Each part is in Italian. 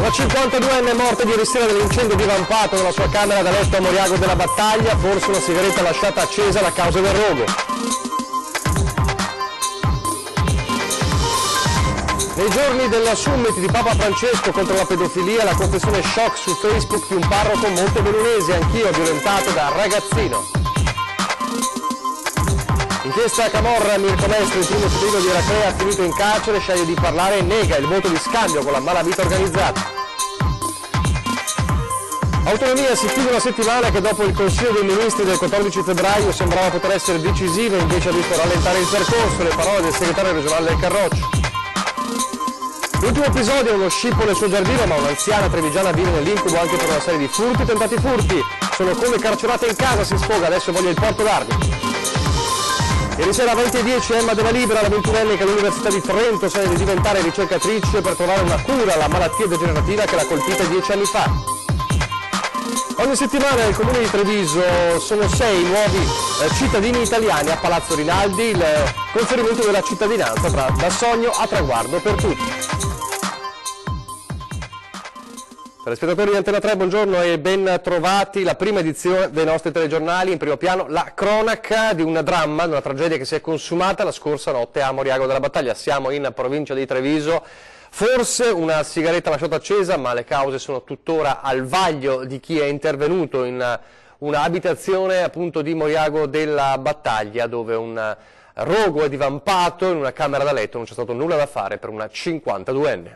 La 52enne è morta ieri sera nell'incendio divampato nella sua camera da letto a Moriago della Battaglia, forse una sigaretta lasciata accesa a causa del rogo. Nei giorni del summit di Papa Francesco contro la pedofilia, la confessione shock su Facebook di un parroco montebellunese, anch'io violentato da ragazzino. Inchiesta a Camorra, Mirko Maestro, il primo cittadino di Eraclea, finito in carcere, sceglie di parlare e nega il voto di scambio con la malavita organizzata. Autonomia, si chiude una settimana che dopo il Consiglio dei Ministri del 14 febbraio sembrava poter essere decisiva, invece ha visto rallentare il percorso, le parole del segretario regionale del Carroccio. L'ultimo episodio è uno scippo nel suo giardino, ma un'anziana trevigiana vive nell'incubo anche per una serie di furti e tentati furti. Sono come carcerate in casa, si sfoga, adesso voglia il porto d'armi. Ieri sera alle 20:10 Emma Della Libera, la 21enne che all'Università di Trento sceglie di diventare ricercatrice per trovare una cura alla malattia degenerativa che l'ha colpita 10 anni fa. Ogni settimana nel comune di Treviso sono 6 nuovi cittadini italiani a Palazzo Rinaldi, il conferimento della cittadinanza da sogno a traguardo per tutti. Telespettatori di Antena 3, buongiorno e ben trovati. La prima edizione dei nostri telegiornali, in primo piano la cronaca di un dramma, di una tragedia che si è consumata la scorsa notte a Moriago della Battaglia. Siamo in provincia di Treviso, forse una sigaretta lasciata accesa, ma le cause sono tuttora al vaglio di chi è intervenuto in una abitazione appunto di Moriago della Battaglia, dove un rogo è divampato in una camera da letto, non c'è stato nulla da fare per una 52enne.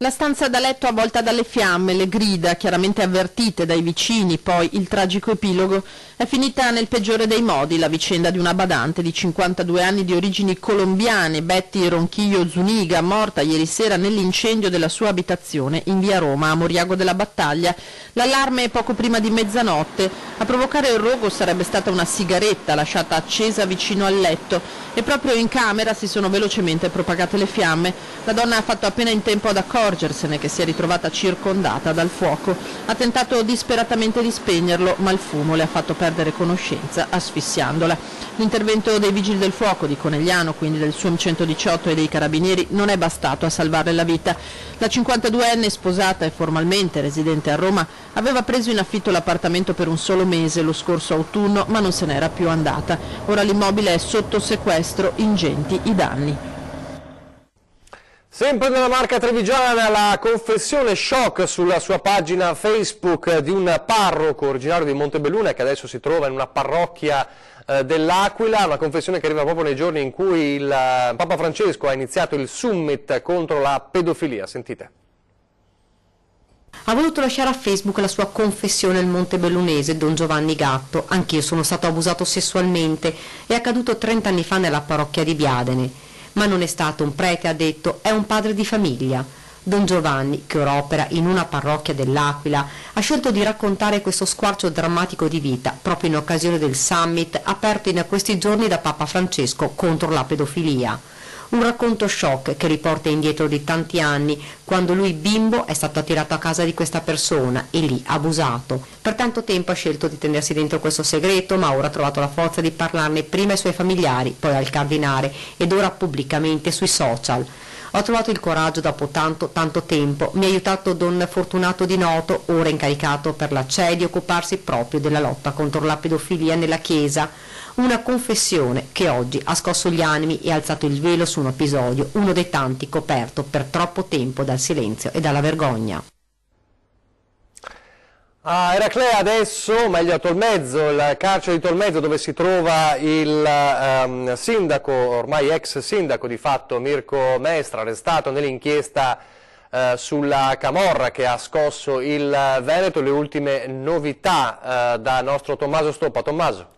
La stanza da letto avvolta dalle fiamme, le grida, chiaramente avvertite dai vicini, poi il tragico epilogo. È finita nel peggiore dei modi la vicenda di una badante di 52 anni di origini colombiane, Betty Ronquillo Zuniga, morta ieri sera nell'incendio della sua abitazione in via Roma, a Moriago della Battaglia. L'allarme è poco prima di mezzanotte. A provocare il rogo sarebbe stata una sigaretta lasciata accesa vicino al letto e proprio in camera si sono velocemente propagate le fiamme. La donna ha fatto appena in tempo ad accorgersene che si è ritrovata circondata dal fuoco. Ha tentato disperatamente di spegnerlo, ma il fumo le ha fatto perdere conoscenza, asfissiandola. L'intervento dei vigili del fuoco di Conegliano, quindi del SUAM 118 e dei carabinieri, non è bastato a salvarle la vita. La 52enne, sposata e formalmente residente a Roma, aveva preso in affitto l'appartamento per un solo mese lo scorso autunno, ma non se n'era più andata. Ora l'immobile è sotto sequestro, ingenti i danni. Sempre nella Marca trevigiana, la confessione shock sulla sua pagina Facebook di un parroco originario di Montebelluna che adesso si trova in una parrocchia dell'Aquila, una confessione che arriva proprio nei giorni in cui il Papa Francesco ha iniziato il summit contro la pedofilia. Sentite. Ha voluto lasciare a Facebook la sua confessione al montebellunese Don Giovanni Gatto. Anch'io sono stato abusato sessualmente, è accaduto 30 anni fa nella parrocchia di Biadene. Ma non è stato un prete, ha detto, è un padre di famiglia. Don Giovanni, che ora opera in una parrocchia dell'Aquila, ha scelto di raccontare questo squarcio drammatico di vita proprio in occasione del summit aperto in questi giorni da Papa Francesco contro la pedofilia. Un racconto shock che riporta indietro di tanti anni, quando lui bimbo è stato attirato a casa di questa persona e lì abusato. Per tanto tempo ha scelto di tenersi dentro questo segreto, ma ora ha trovato la forza di parlarne prima ai suoi familiari, poi al cardinale ed ora pubblicamente sui social. Ho trovato il coraggio dopo tanto tempo, mi ha aiutato Don Fortunato Di Noto, ora incaricato per la CEI, di occuparsi proprio della lotta contro la pedofilia nella Chiesa. Una confessione che oggi ha scosso gli animi e alzato il velo su un episodio, uno dei tanti coperto per troppo tempo dal silenzio e dalla vergogna. A Eraclea adesso, meglio a Tolmezzo, il carcere di Tolmezzo dove si trova il sindaco, ormai ex sindaco di fatto, Mirko Maestro, arrestato nell'inchiesta sulla Camorra che ha scosso il Veneto. Le ultime novità da nostro Tommaso Stoppa. Tommaso.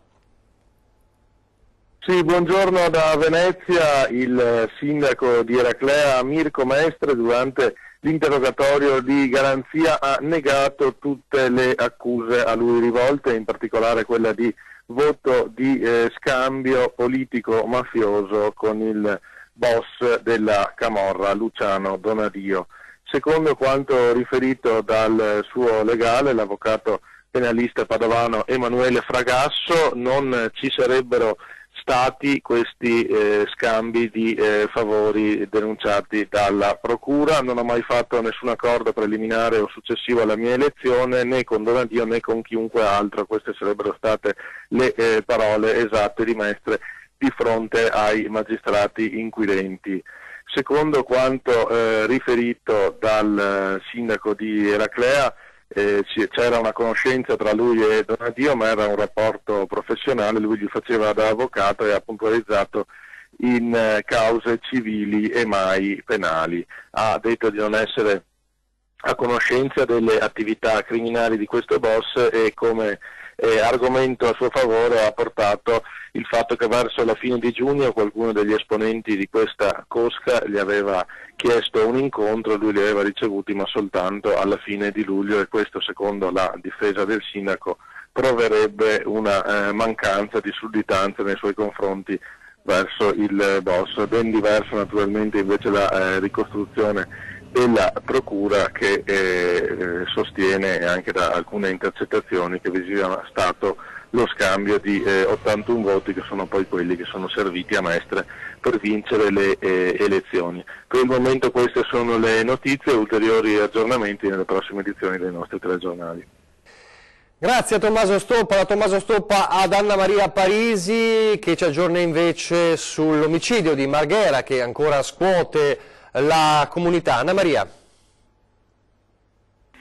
Sì, buongiorno da Venezia. Il sindaco di Eraclea, Mirko Maestro, durante l'interrogatorio di garanzia ha negato tutte le accuse a lui rivolte, in particolare quella di voto di scambio politico-mafioso con il boss della Camorra, Luciano Donadio. Secondo quanto riferito dal suo legale, l'avvocato penalista padovano Emanuele Fragasso, non ci sarebbero stati questi scambi di favori denunciati dalla Procura. Non ho mai fatto nessun accordo preliminare o successivo alla mia elezione, né con Donadio né con chiunque altro. Queste sarebbero state le parole esatte di Mestre di fronte ai magistrati inquirenti. Secondo quanto riferito dal sindaco di Eraclea, c'era una conoscenza tra lui e Donadio, ma era un rapporto professionale, lui gli faceva da avvocato e ha puntualizzato in cause civili e mai penali. Ha detto di non essere a conoscenza delle attività criminali di questo boss e come argomento a suo favore ha portato il fatto che verso la fine di giugno qualcuno degli esponenti di questa cosca gli aveva chiesto un incontro, lui li aveva ricevuti ma soltanto alla fine di luglio, e questo, secondo la difesa del sindaco, proverebbe una mancanza di sudditanza nei suoi confronti verso il boss. Ben diversa naturalmente invece la ricostruzione della Procura, che sostiene anche da alcune intercettazioni che vi sia stato lo scambio di 81 voti, che sono poi quelli che sono serviti a Mestre per vincere le elezioni. Per il momento queste sono le notizie, ulteriori aggiornamenti nelle prossime edizioni dei nostri telegiornali. Grazie a Tommaso Stoppa. Da Tommaso Stoppa ad Anna Maria Parisi, che ci aggiorna invece sull'omicidio di Marghera, che ancora scuote la comunità. Anna Maria.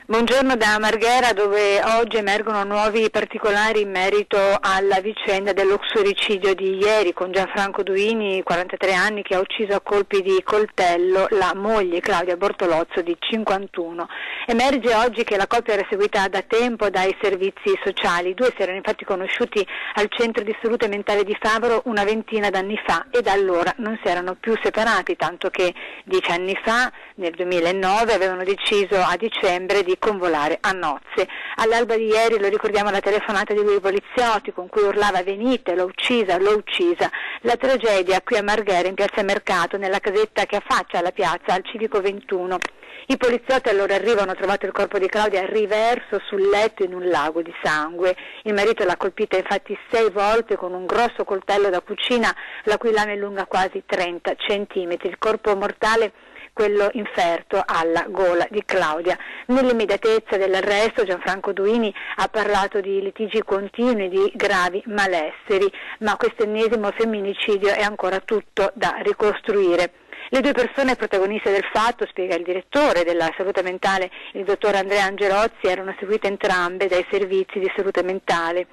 Buongiorno da Marghera, dove oggi emergono nuovi particolari in merito alla vicenda dell'uxoricidio di ieri con Gianfranco Duini, 43 anni, che ha ucciso a colpi di coltello la moglie Claudia Bortolozzo di 51. Emerge oggi che la coppia era seguita da tempo dai servizi sociali. I due si erano infatti conosciuti al centro di salute mentale di Favaro una ventina d'anni fa e da allora non si erano più separati, tanto che 10 anni fa, nel 2009, avevano deciso a dicembre di convolare a nozze. All'alba di ieri, lo ricordiamo, la telefonata di due poliziotti con cui urlava "venite, l'ho uccisa, l'ho uccisa". La tragedia qui a Marghera, in piazza Mercato, nella casetta che affaccia alla piazza, al civico 21. I poliziotti allora arrivano, hanno trovato il corpo di Claudia riverso sul letto in un lago di sangue. Il marito l'ha colpita infatti 6 volte con un grosso coltello da cucina, la cui lama è lunga quasi 30 centimetri. Il corpo mortale, quello inferto alla gola di Claudia. Nell'immediatezza dell'arresto Gianfranco Duini ha parlato di litigi continui, di gravi malesseri, ma questo ennesimo femminicidio è ancora tutto da ricostruire. Le due persone protagoniste del fatto, spiega il direttore della salute mentale, il dottor Andrea Angelozzi, erano seguite entrambe dai servizi di salute mentale.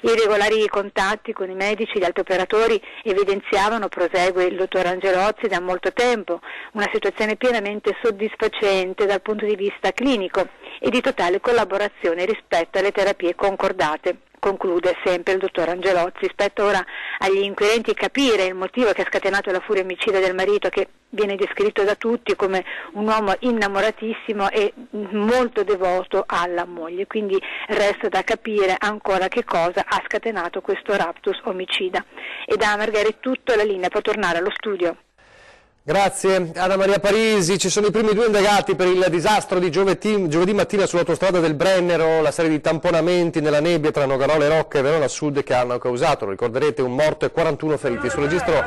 I regolari contatti con i medici e gli altri operatori evidenziavano, prosegue il dottor Angelozzi, da molto tempo una situazione pienamente soddisfacente dal punto di vista clinico e di totale collaborazione rispetto alle terapie concordate. Conclude sempre il dottor Angelozzi. Spetta ora agli inquirenti capire il motivo che ha scatenato la furia omicida del marito, che viene descritto da tutti come un uomo innamoratissimo e molto devoto alla moglie. Quindi resta da capire ancora che cosa ha scatenato questo raptus omicida. E da Marghera è tutto, la linea può tornare allo studio. Grazie Anna Maria Parisi. Ci sono i primi 2 indagati per il disastro di giovedì mattina sull'autostrada del Brennero, la serie di tamponamenti nella nebbia tra Nogarola e Rocca e Verona Sud che hanno causato, lo ricorderete, un morto e 41 feriti. Sul registro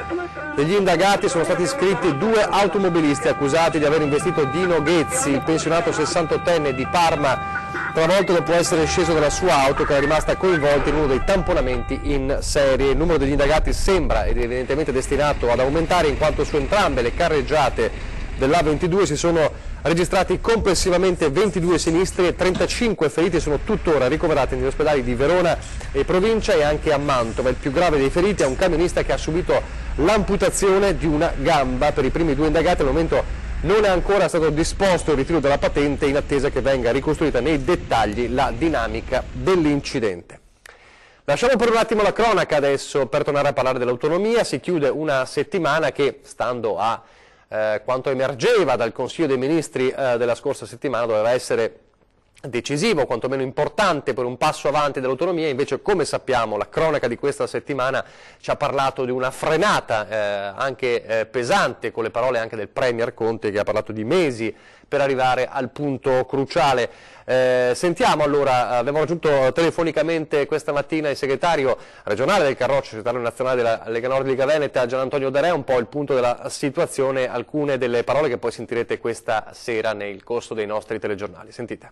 degli indagati sono stati iscritti 2 automobilisti accusati di aver investito Dino Ghezzi, il pensionato 68enne di Parma, travolto dopo essere sceso dalla sua auto, che è rimasta coinvolta in uno dei tamponamenti in serie. Il numero degli indagati sembra ed evidentemente destinato ad aumentare, in quanto su entrambe le carreggiate dell'A22 si sono registrati complessivamente 22 sinistri e 35 feriti sono tuttora ricoverati negli ospedali di Verona e provincia e anche a Mantova. Il più grave dei feriti è un camionista che ha subito l'amputazione di una gamba. Per i primi 2 indagati al momento non è ancora stato disposto il ritiro della patente, in attesa che venga ricostruita nei dettagli la dinamica dell'incidente. Lasciamo per un attimo la cronaca adesso per tornare a parlare dell'autonomia. Si chiude una settimana che, stando a quanto emergeva dal Consiglio dei Ministri della scorsa settimana, doveva essere decisivo, quantomeno importante per un passo avanti dell'autonomia. Invece, come sappiamo, la cronaca di questa settimana ci ha parlato di una frenata anche pesante, con le parole anche del Premier Conte, che ha parlato di mesi per arrivare al punto cruciale. Sentiamo allora, abbiamo raggiunto telefonicamente questa mattina il segretario regionale del Carroccio, segretario nazionale della Lega Nord Liga Veneta, Gian Antonio D'Area, un po' il punto della situazione, alcune delle parole che poi sentirete questa sera nel corso dei nostri telegiornali. Sentite.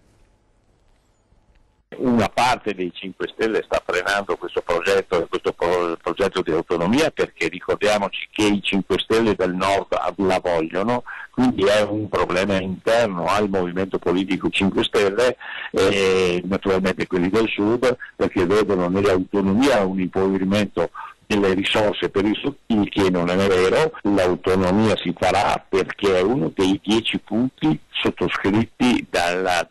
Una parte dei 5 Stelle sta frenando questo progetto di autonomia, perché ricordiamoci che i 5 Stelle del Nord la vogliono, quindi è un problema interno al movimento politico 5 Stelle e naturalmente quelli del Sud, perché vedono nell'autonomia un impoverimento delle risorse per i Sud, il che non è vero. L'autonomia si farà perché è uno dei 10 punti sottoscritti da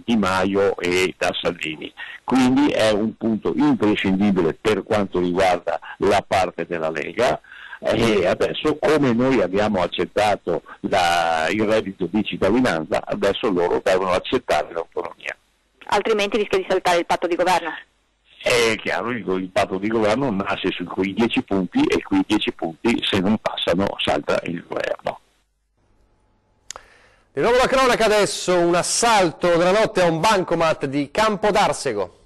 Di Maio e da Salvini, quindi è un punto imprescindibile per quanto riguarda la parte della Lega. E adesso, come noi abbiamo accettato il reddito di cittadinanza, adesso loro devono accettare l'autonomia. Altrimenti rischia di saltare il patto di governo. È chiaro, il patto di governo nasce su quei 10 punti e quei 10 punti, se non passano, salta il governo. Di nuovo la cronaca adesso, un assalto della notte a un bancomat di Campodarsego.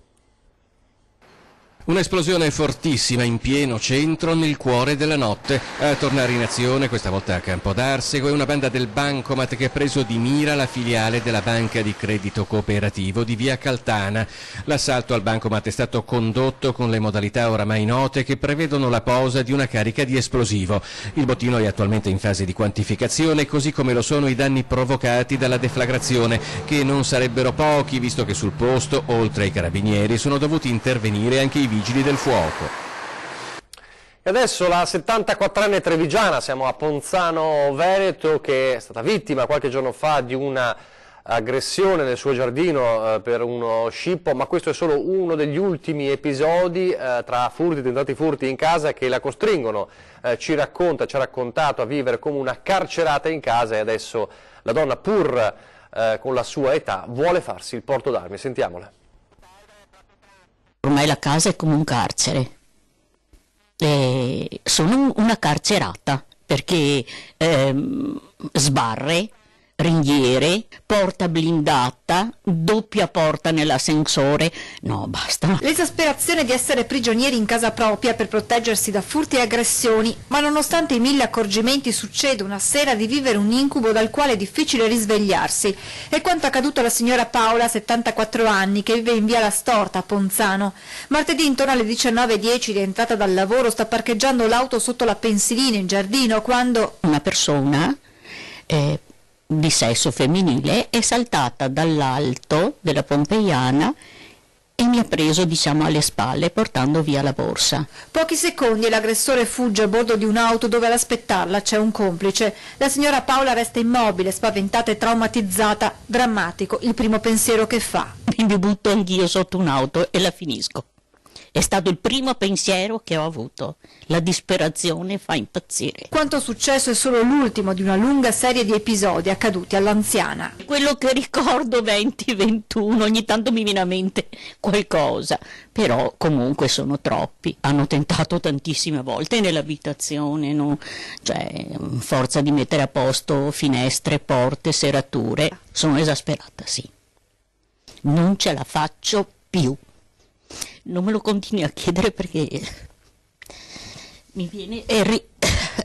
Un'esplosione fortissima in pieno centro nel cuore della notte. A tornare in azione, questa volta a Campodarsego, è una banda del Bancomat che ha preso di mira la filiale della banca di credito cooperativo di via Caltana. L'assalto al Bancomat è stato condotto con le modalità oramai note che prevedono la posa di una carica di esplosivo. Il bottino è attualmente in fase di quantificazione, così come lo sono i danni provocati dalla deflagrazione, che non sarebbero pochi, visto che sul posto, oltre ai carabinieri, sono dovuti intervenire anche i vigili del fuoco. E adesso la 74enne trevigiana, siamo a Ponzano Veneto, che è stata vittima qualche giorno fa di una aggressione nel suo giardino per uno scippo, ma questo è solo uno degli ultimi episodi tra furti, tentati furti in casa, che la costringono, ci ha raccontato, a vivere come una carcerata in casa, e adesso la donna, pur con la sua età, vuole farsi il porto d'armi. Sentiamola. Ormai la casa è come un carcere, sono una carcerata perché sbarre, ringhiere, porta blindata, doppia porta nell'ascensore, no basta. L'esasperazione di essere prigionieri in casa propria per proteggersi da furti e aggressioni, ma nonostante i 1000 accorgimenti succede una sera di vivere un incubo dal quale è difficile risvegliarsi. È quanto accaduto alla signora Paola, 74 anni, che vive in via La Storta a Ponzano. Martedì intorno alle 19:10, rientrata dal lavoro, sta parcheggiando l'auto sotto la pensilina in giardino quando una persona di sesso femminile è saltata dall'alto della Pompeiana e mi ha preso, diciamo, alle spalle, portando via la borsa. Pochi secondi e l'aggressore fugge a bordo di un'auto dove ad aspettarla c'è un complice. La signora Paola resta immobile, spaventata e traumatizzata. Drammatico il primo pensiero che fa. Mi butto anch'io sotto un'auto e la finisco. È stato il primo pensiero che ho avuto. La disperazione fa impazzire. Quanto successo è solo l'ultimo di una lunga serie di episodi accaduti all'anziana. Quello che ricordo 20-21, ogni tanto mi viene a mente qualcosa, però comunque sono troppi. Hanno tentato tantissime volte nell'abitazione, no? Cioè, forza di mettere a posto finestre, porte, serrature. Sono esasperata, sì. Non ce la faccio più. Non me lo continui a chiedere perché mi viene e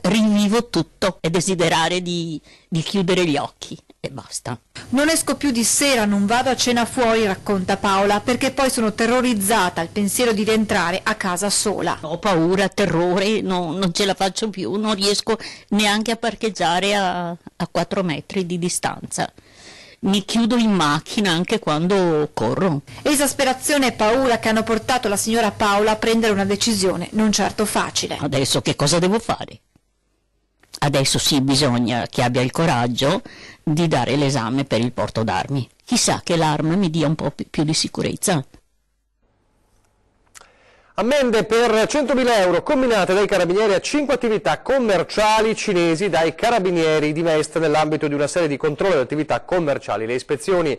rivivo tutto e desiderare di chiudere gli occhi e basta. Non esco più di sera, non vado a cena fuori, racconta Paola, perché poi sono terrorizzata al pensiero di rientrare a casa sola. Ho paura, terrore, non ce la faccio più, non riesco neanche a parcheggiare a 4 metri di distanza. Mi chiudo in macchina anche quando corro. Esasperazione e paura che hanno portato la signora Paola a prendere una decisione non certo facile. Adesso che cosa devo fare? Adesso sì, bisogna che abbia il coraggio di dare l'esame per il porto d'armi. Chissà che l'arma mi dia un po' più di sicurezza. Ammende per 100.000 euro combinate dai carabinieri a 5 attività commerciali cinesi dai carabinieri di Mestre nell'ambito di una serie di controlli di attività commerciali. Le ispezioni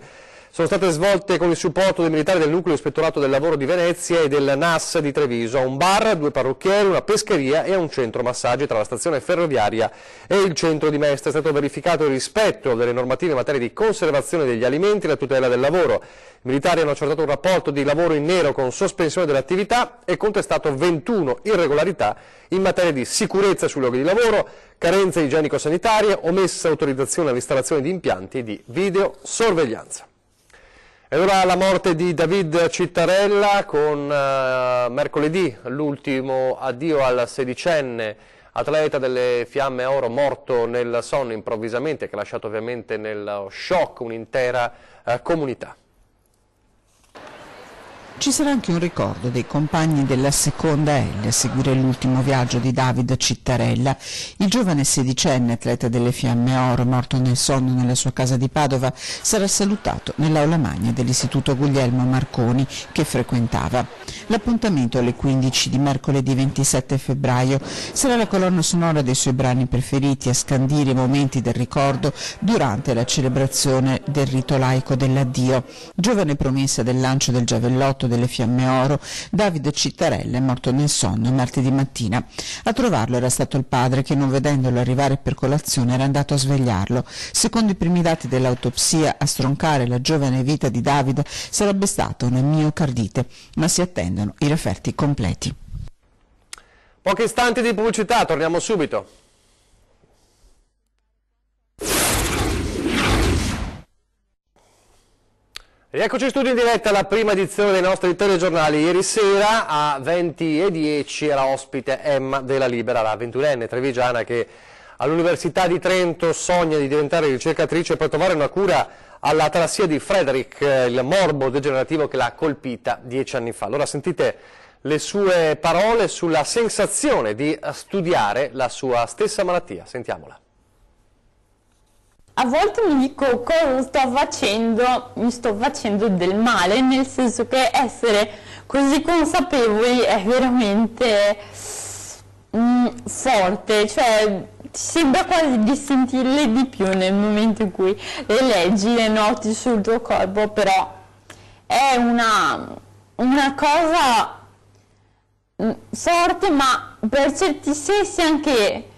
sono state svolte con il supporto dei militari del Nucleo Ispettorato del Lavoro di Venezia e del NAS di Treviso, a un bar, 2 parrucchieri, una pescheria e a un centro massaggi tra la stazione ferroviaria e il centro di Mestre. È stato verificato il rispetto delle normative in materia di conservazione degli alimenti e la tutela del lavoro. I militari hanno accertato un rapporto di lavoro in nero con sospensione dell'attività e contestato 21 irregolarità in materia di sicurezza sui luoghi di lavoro, carenze igienico-sanitarie, omessa autorizzazione all'installazione di impianti di videosorveglianza. E ora la morte di David Cittarella con mercoledì l'ultimo addio al sedicenne atleta delle Fiamme Oro morto nel sonno improvvisamente, che ha lasciato ovviamente nello shock un'intera comunità. Ci sarà anche un ricordo dei compagni della seconda L a seguire l'ultimo viaggio di David Cittarella. Il giovane sedicenne atleta delle Fiamme Oro, morto nel sonno nella sua casa di Padova, sarà salutato nell'aula magna dell'istituto Guglielmo Marconi che frequentava. L'appuntamento alle 15 di mercoledì 27 febbraio sarà la colonna sonora dei suoi brani preferiti a scandire i momenti del ricordo durante la celebrazione del rito laico dell'addio. Giovane promessa del lancio del giavellotto delle Fiamme Oro, David Cittarella è morto nel sonno martedì mattina. A trovarlo era stato il padre che, non vedendolo arrivare per colazione, era andato a svegliarlo. Secondo i primi dati dell'autopsia, a stroncare la giovane vita di David sarebbe stata una miocardite, ma si attendono i referti completi. Pochi istanti di pubblicità, torniamo subito. Rieccoci in studio in diretta alla prima edizione dei nostri telegiornali. Ieri sera a 20:10 era ospite Emma Della Libera, la 21enne trevigiana che all'Università di Trento sogna di diventare ricercatrice per trovare una cura alla talassia di Frederick, il morbo degenerativo che l'ha colpita 10 anni fa. Allora sentite le sue parole sulla sensazione di studiare la sua stessa malattia. Sentiamola. A volte mi dico cosa sto facendo, mi sto facendo del male, nel senso che essere così consapevoli è veramente forte, cioè sembra quasi di sentirle di più nel momento in cui le leggi, le noti sul tuo corpo, però è una cosa forte, ma per certi sensi anche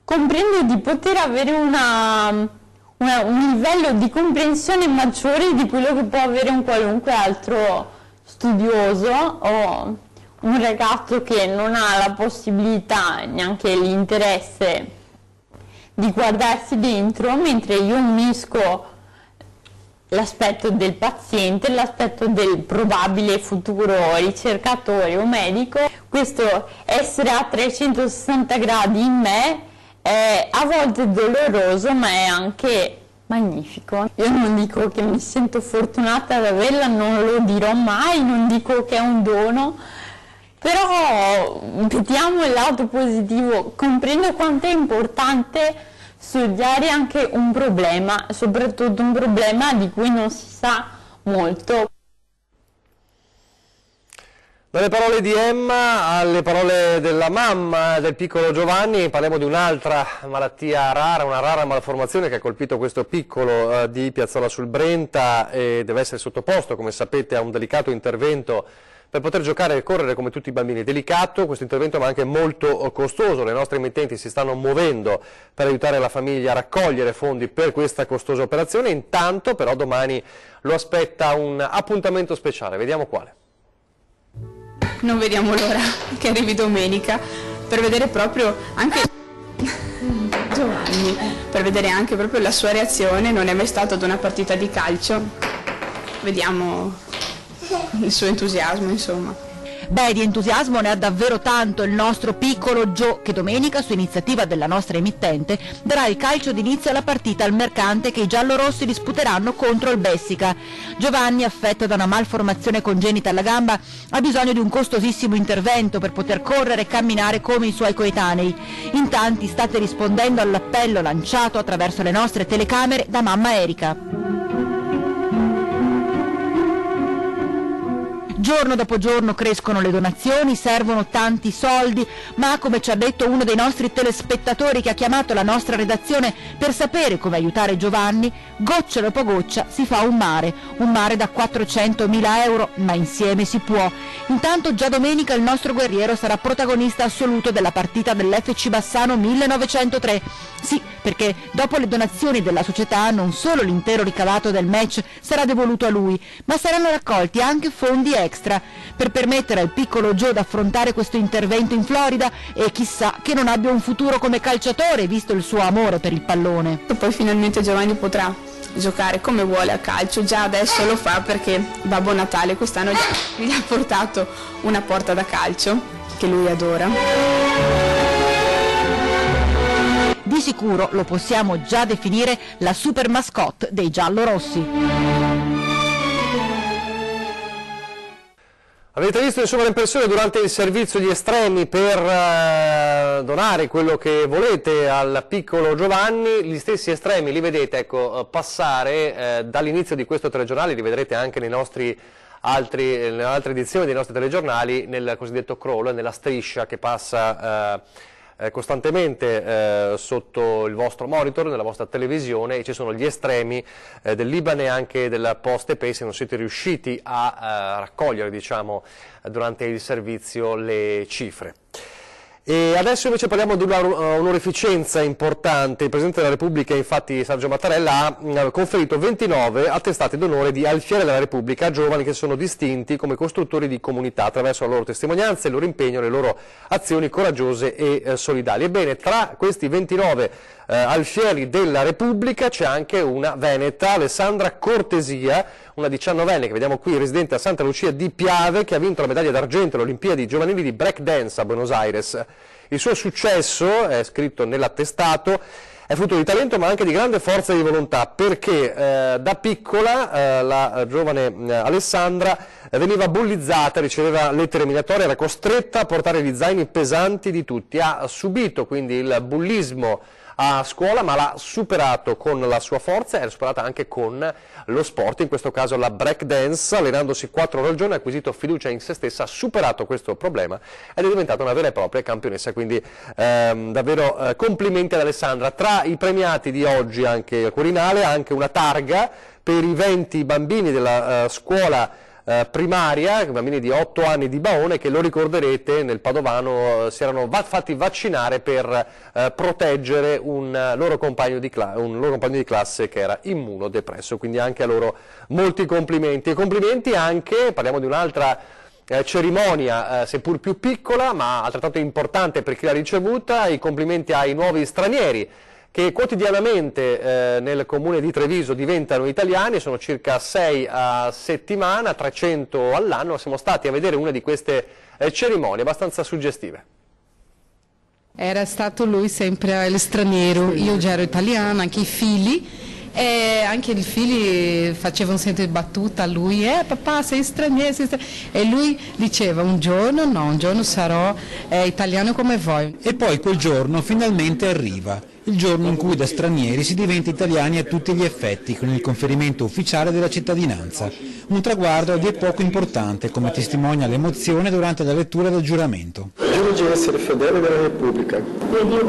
comprendo di poter avere un livello di comprensione maggiore di quello che può avere un qualunque altro studioso o un ragazzo che non ha la possibilità, neanche l'interesse di guardarsi dentro, mentre io unisco l'aspetto del paziente, l'aspetto del probabile futuro ricercatore o medico. Questo essere a 360 gradi in me è a volte doloroso, ma è anche magnifico. Io non dico che mi sento fortunata ad averla, non lo dirò mai, non dico che è un dono, però vediamo il lato positivo, comprendo quanto è importante studiare anche un problema, soprattutto un problema di cui non si sa molto. Dalle parole di Emma alle parole della mamma del piccolo Giovanni parliamo di un'altra malattia rara, una rara malformazione che ha colpito questo piccolo di Piazzola sul Brenta e deve essere sottoposto, come sapete, a un delicato intervento per poter giocare e correre come tutti i bambini. Delicato questo intervento, ma anche molto costoso. Le nostre emittenti si stanno muovendo per aiutare la famiglia a raccogliere fondi per questa costosa operazione. Intanto però domani lo aspetta un appuntamento speciale, vediamo quale. Non vediamo l'ora che arrivi domenica per vedere proprio anche Giovanni, per vedere anche proprio la sua reazione. Non è mai stato ad una partita di calcio, vediamo il suo entusiasmo, insomma. Beh, di entusiasmo ne ha davvero tanto il nostro piccolo Gio, che domenica, su iniziativa della nostra emittente, darà il calcio d'inizio alla partita al Mercante che i giallorossi disputeranno contro il Bessica. Giovanni, affetto da una malformazione congenita alla gamba, ha bisogno di un costosissimo intervento per poter correre e camminare come i suoi coetanei. In tanti state rispondendo all'appello lanciato attraverso le nostre telecamere da mamma Erika. Giorno dopo giorno crescono le donazioni, servono tanti soldi, ma come ci ha detto uno dei nostri telespettatori che ha chiamato la nostra redazione per sapere come aiutare Giovanni, goccia dopo goccia si fa un mare da 400.000 euro, ma insieme si può. Intanto già domenica il nostro guerriero sarà protagonista assoluto della partita dell'FC Bassano 1903. Sì, perché dopo le donazioni della società non solo l'intero ricavato del match sarà devoluto a lui, ma saranno raccolti anche fondi extra per permettere al piccolo Joe di affrontare questo intervento in Florida e chissà che non abbia un futuro come calciatore visto il suo amore per il pallone. E poi finalmente Giovanni potrà giocare come vuole a calcio, già adesso lo fa perché Babbo Natale quest'anno gli ha portato una porta da calcio che lui adora. Di sicuro lo possiamo già definire la super mascotte dei giallorossi. Avete visto insomma l'impressione durante il servizio di estremi per donare quello che volete al piccolo Giovanni, gli stessi estremi li vedete passare dall'inizio di questo telegiornale, li vedrete anche nelle altre edizioni dei nostri telegiornali, nel cosiddetto crawl, nella striscia che passa costantemente sotto il vostro monitor, nella vostra televisione, e ci sono gli estremi del Libano e anche della Postepay se non siete riusciti a raccogliere, diciamo, durante il servizio le cifre. E adesso invece parliamo di un'onorificenza importante. Il Presidente della Repubblica, infatti, Sergio Mattarella, ha conferito 29 attestati d'onore di Alfiere della Repubblica a giovani che sono distinti come costruttori di comunità attraverso la loro testimonianza, il loro impegno, le loro azioni coraggiose e solidali. Ebbene, tra questi 29 Alfieri della Repubblica c'è anche una veneta, Alessandra Cortesia, una 19enne che vediamo qui, residente a Santa Lucia di Piave, che ha vinto la medaglia d'argento alle Olimpiadi giovanili di break dance a Buenos Aires. Il suo successo, è scritto nell'attestato, è frutto di talento ma anche di grande forza di volontà, perché da piccola la giovane Alessandra veniva bullizzata, riceveva lettere minatorie, era costretta a portare gli zaini pesanti di tutti, ha subito quindi il bullismo a scuola, ma l'ha superato con la sua forza e l'ha superata anche con lo sport, in questo caso la break dance, allenandosi 4 ore al giorno, ha acquisito fiducia in se stessa, ha superato questo problema ed è diventata una vera e propria campionessa, quindi davvero complimenti ad Alessandra. Tra i premiati di oggi anche al Quirinale, anche una targa per i 20 bambini della scuola primaria, bambini di 8 anni di Baone, che lo ricorderete nel Padovano si erano fatti vaccinare per proteggere un loro compagno di classe che era immunodepresso, quindi anche a loro molti complimenti. E complimenti anche, parliamo di un'altra cerimonia seppur più piccola ma altrettanto importante per chi l'ha ricevuta, i complimenti ai nuovi stranieri che quotidianamente nel comune di Treviso diventano italiani, sono circa 6 a settimana, 300 all'anno. Siamo stati a vedere una di queste cerimonie abbastanza suggestive. Era stato lui sempre l'straniero, io già ero italiana, anche i figli, e anche i figli facevano sempre battuta a lui, papà sei straniero, e lui diceva un giorno sarò italiano come voi. E poi quel giorno finalmente arriva. Il giorno in cui da stranieri si diventa italiani a tutti gli effetti, con il conferimento ufficiale della cittadinanza. Un traguardo a dir poco importante, come testimonia l'emozione durante la lettura del giuramento. Giuro di essere fedele della Repubblica. Di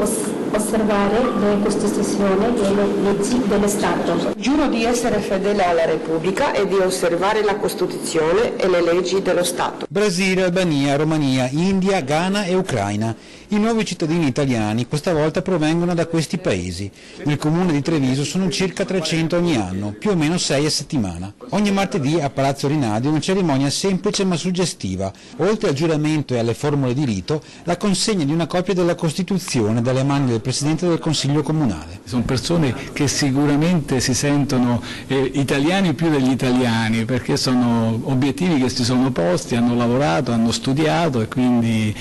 osservare le Costituzioni e le leggi dello Stato. Giuro di essere fedele alla Repubblica e di osservare la Costituzione e le leggi dello Stato. Brasile, Albania, Romania, India, Ghana e Ucraina. I nuovi cittadini italiani questa volta provengono da questi paesi. Nel comune di Treviso sono circa 300 ogni anno, più o meno 6 a settimana. Ogni martedì a Palazzo Rinaldi una cerimonia semplice ma suggestiva. Oltre al giuramento e alle formule di rito, la consegna di una copia della Costituzione dalle mani del Presidente del Consiglio Comunale. Sono persone che sicuramente si sentono italiani più degli italiani, perché sono obiettivi che si sono posti, hanno lavorato, hanno studiato e quindi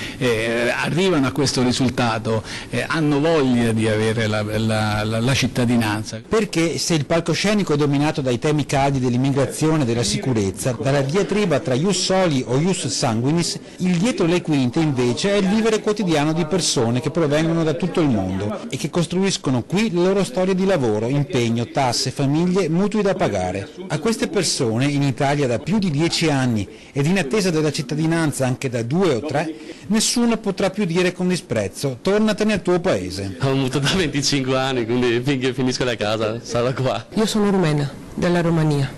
arrivano a questo risultato, hanno voglia di avere la cittadinanza. Perché se il palcoscenico è dominato dai temi caldi dell'immigrazione e della sicurezza, dalla diatriba tra ius soli o ius sanguinis, il dietro le quinte invece è il vivere quotidiano di persone che provengono da tutto il mondo. mondo e che costruiscono qui le loro storie di lavoro, impegno, tasse, famiglie, mutui da pagare. A queste persone, in Italia da più di 10 anni ed in attesa della cittadinanza anche da 2 o 3, nessuno potrà più dire con disprezzo: tornatene al tuo paese. Ho mutuo da 25 anni, quindi finché finisco la casa sarò qua. Io sono rumena, della Romania.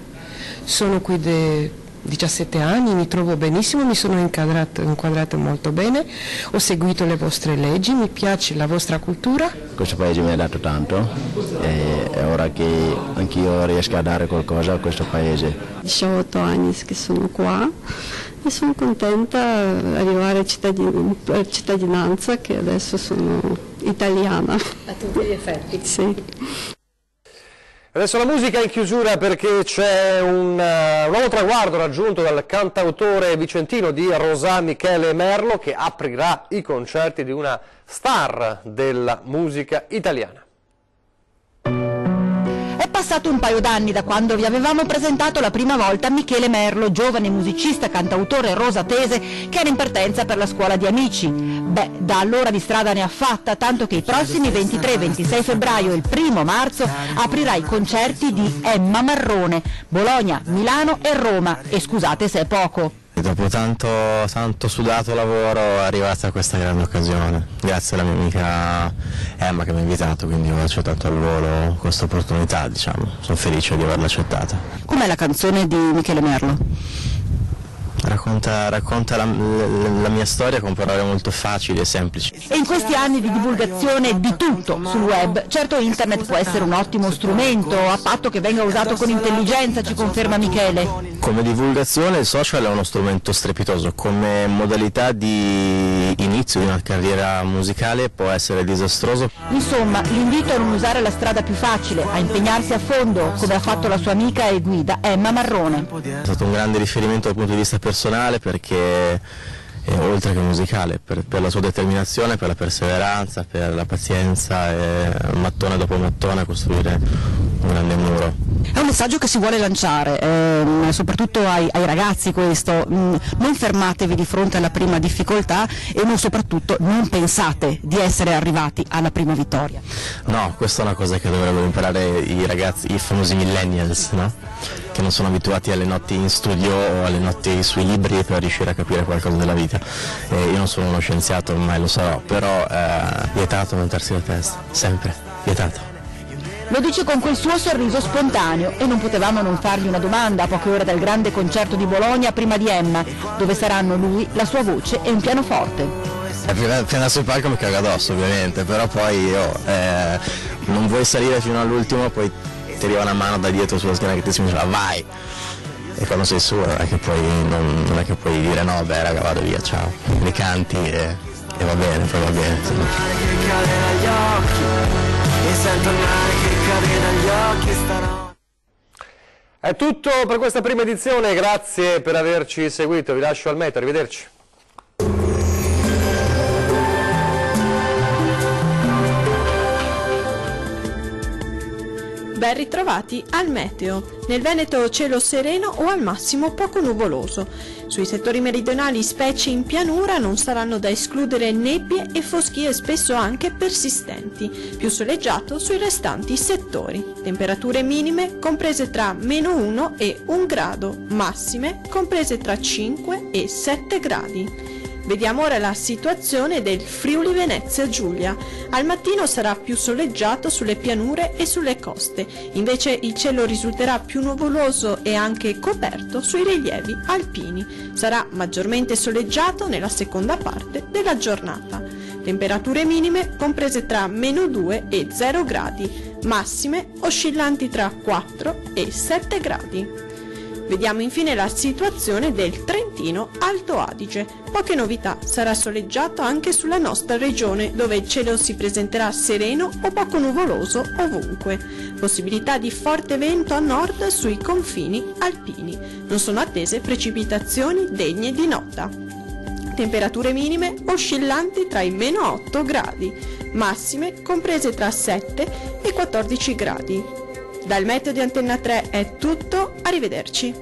Sono qui da 17 anni, mi trovo benissimo, mi sono inquadrata molto bene, ho seguito le vostre leggi, mi piace la vostra cultura. Questo paese mi ha dato tanto e è ora che anch'io riesca a dare qualcosa a questo paese. 18 anni che sono qua e sono contenta di arrivare a cittadinanza, che adesso sono italiana. A tutti gli effetti. Sì. Adesso la musica in chiusura, perché c'è un nuovo traguardo raggiunto dal cantautore vicentino di Rosà, Michele Merlo, che aprirà i concerti di una star della musica italiana. È passato un paio d'anni da quando vi avevamo presentato la prima volta Michele Merlo, giovane musicista, cantautore rosatese che era in partenza per la scuola di Amici. Beh, da allora di strada ne ha fatta, tanto che i prossimi 23, 26 febbraio e il 1 marzo aprirà i concerti di Emma Marrone, Bologna, Milano e Roma. E scusate se è poco. Dopo tanto sudato lavoro è arrivata questa grande occasione, grazie alla mia amica Emma che mi ha invitato, quindi ho accettato al volo questa opportunità, diciamo. Sono felice di averla accettata. Com'è la canzone di Michele Merlo? Racconta la mia storia con parole molto facili e semplici. E in questi anni di divulgazione di tutto sul web, certo internet può essere un ottimo strumento, a patto che venga usato con intelligenza, ci conferma Michele. Come divulgazione il social è uno strumento strepitoso, come modalità di inizio di una carriera musicale può essere disastroso. Insomma, l'invito a non usare la strada più facile, a impegnarsi a fondo, come ha fatto la sua amica e guida Emma Marrone. È stato un grande riferimento dal punto di vista personale, perché oltre che musicale, per la sua determinazione, per la perseveranza, per la pazienza e mattone dopo mattone costruire un grande muro. È un messaggio che si vuole lanciare, soprattutto ai ragazzi questo: non fermatevi di fronte alla prima difficoltà e soprattutto non pensate di essere arrivati alla prima vittoria. No, questa è una cosa che dovrebbero imparare i ragazzi, i famosi millennials, no? Che non sono abituati alle notti in studio o alle notti sui libri per riuscire a capire qualcosa della vita. Io non sono uno scienziato, mai lo sarò, però vietato montarsi la testa, sempre, vietato. Lo dice con quel suo sorriso spontaneo e non potevamo non fargli una domanda a poche ore dal grande concerto di Bologna prima di Emma, dove saranno lui, la sua voce e un pianoforte. Appena sul palco mi cago addosso ovviamente, però poi non vuoi salire fino all'ultimo, poi ti arriva una mano da dietro sulla schiena che ti si dice vai, e quando sei su non è che puoi dire no, beh raga vado via, ciao, li canti e va bene, poi va bene. È tutto per questa prima edizione, grazie per averci seguito, vi lascio al meteo, arrivederci. Ben ritrovati al meteo. Nel Veneto cielo sereno o al massimo poco nuvoloso. Sui settori meridionali, specie in pianura, non saranno da escludere nebbie e foschie spesso anche persistenti. Più soleggiato sui restanti settori. Temperature minime comprese tra -1 e 1 grado, massime comprese tra 5 e 7 gradi. Vediamo ora la situazione del Friuli Venezia Giulia. Al mattino sarà più soleggiato sulle pianure e sulle coste, invece il cielo risulterà più nuvoloso e anche coperto sui rilievi alpini. Sarà maggiormente soleggiato nella seconda parte della giornata. Temperature minime comprese tra -2 e 0 gradi, massime oscillanti tra 4 e 7 gradi. Vediamo infine la situazione del Trentino Alto Adige. Poche novità, sarà soleggiato anche sulla nostra regione, dove il cielo si presenterà sereno o poco nuvoloso ovunque. Possibilità di forte vento a nord sui confini alpini. Non sono attese precipitazioni degne di nota. Temperature minime oscillanti tra i -8 gradi, massime comprese tra 7 e 14 gradi. Dal meteo di Antenna 3 è tutto, arrivederci.